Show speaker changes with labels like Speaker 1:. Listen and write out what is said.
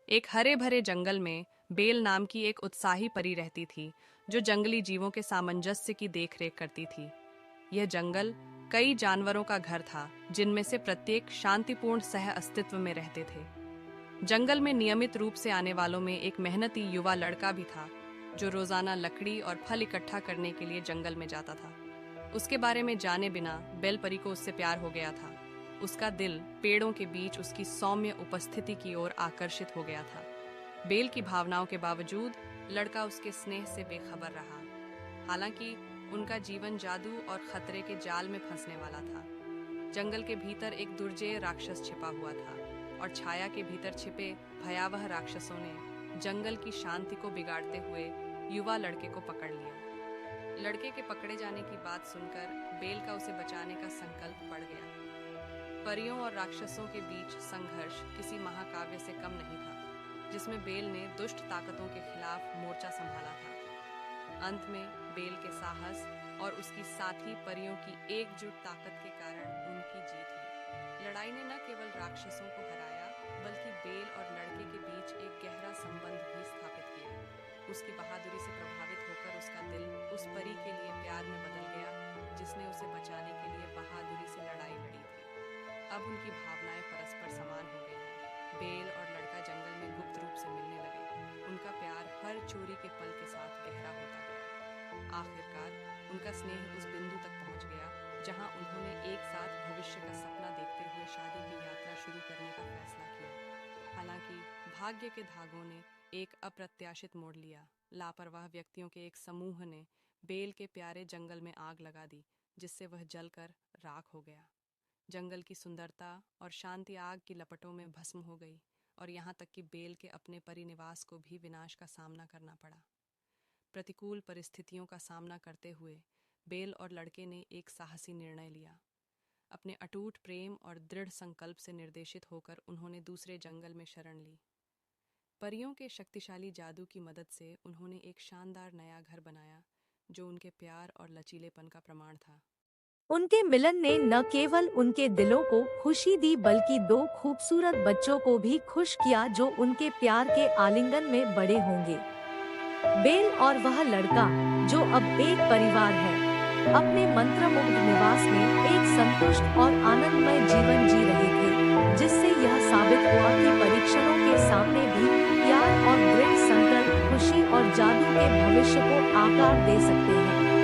Speaker 1: एक हरे भरे जंगल में बेल नाम की एक उत्साही परी रहती थी, जो जंगली जीवों के सामंजस्य की देखरेख करती थी। यह जंगल कई जानवरों का घर था, जिनमें से प्रत्येक शांतिपूर्ण सह अस्तित्व में रहते थे। जंगल में नियमित रूप से आने वालों में एक मेहनती युवा लड़का भी था, जो रोजाना लकड़ी और फल इकट्ठा करने के लिए जंगल में जाता था। उसके बारे में जाने बिना बेल परी को उससे प्यार हो गया था। उसका दिल पेड़ों के बीच उसकी सौम्य उपस्थिति की ओर आकर्षित हो गया था। बेल की भावनाओं के बावजूद लड़का उसके स्नेह से बेखबर रहा। हालांकि उनका जीवन जादू और खतरे के जाल में फंसने वाला था। जंगल के भीतर एक दुर्जेय राक्षस छिपा हुआ था, और छाया के भीतर छिपे भयावह राक्षसों ने जंगल की शांति को बिगाड़ते हुए युवा लड़के को पकड़ लिया। लड़के के पकड़े जाने की बात सुनकर बेल का उसे बचाने का संकल्प बढ़ गया। परियों और राक्षसों के बीच संघर्ष किसी महाकाव्य से कम नहीं था, जिसमें बेल ने दुष्ट ताकतों के खिलाफ मोर्चा संभाला था। अंत में बेल के साहस और उसकी साथी परियों की एकजुट ताकत के कारण उनकी जीत हुई। लड़ाई ने न केवल राक्षसों को हराया, बल्कि बेल और लड़के के बीच एक गहरा संबंध भी स्थापित किया। उसकी बहादुरी से प्रभावित होकर उसका दिल उस परी के लिए प्यार में बदल गया, जिसने उसे बचाने के लिए बहादुरी से लड़ाई लड़ी थी। अब उनकी भावनाएं परस्पर समान हो गई हैं। बेल और लड़का जंगल में गुप्त रूप से मिलने लगे। उनका प्यार हर चोरी के पल के साथ गहरा होता गया। आखिरकार उनका स्नेह उस बिंदु तक पहुंच गया, जहां उन्होंने एक साथ भविष्य का सपना देखते हुए शादी की यात्रा शुरू करने का फैसला किया। हालांकि भाग्य के धागों ने एक अप्रत्याशित मोड़ लिया। लापरवाह व्यक्तियों के एक समूह ने बेल के प्यारे जंगल में आग लगा दी, जिससे वह जलकर राख हो गया। जंगल की सुंदरता और शांति आग की लपटों में भस्म हो गई, और यहाँ तक कि बेल के अपने परिनिवास को भी विनाश का सामना करना पड़ा। प्रतिकूल परिस्थितियों का सामना करते हुए बेल और लड़के ने एक साहसी निर्णय लिया। अपने अटूट प्रेम और दृढ़ संकल्प से निर्देशित होकर उन्होंने दूसरे जंगल में शरण ली। परियों के शक्तिशाली जादू की मदद से उन्होंने एक शानदार नया घर बनाया, जो उनके प्यार और लचीलेपन का प्रमाण था।
Speaker 2: उनके मिलन ने न केवल उनके दिलों को खुशी दी बल्कि दो खूबसूरत बच्चों को भी खुश किया जो उनके प्यार के आलिंगन में बड़े होंगे। बेल और वह लड़का, जो अब एक परिवार है, अपने मंत्रमुग्ध निवास में एक संतुष्ट और आनंदमय जीवन जी रहे थे, जिससे यह साबित हुआ कि परीक्षणों के सामने भी प्यार और दृढ़ संकल्प खुशी और जादू के भविष्य को आकार दे सकते हैं।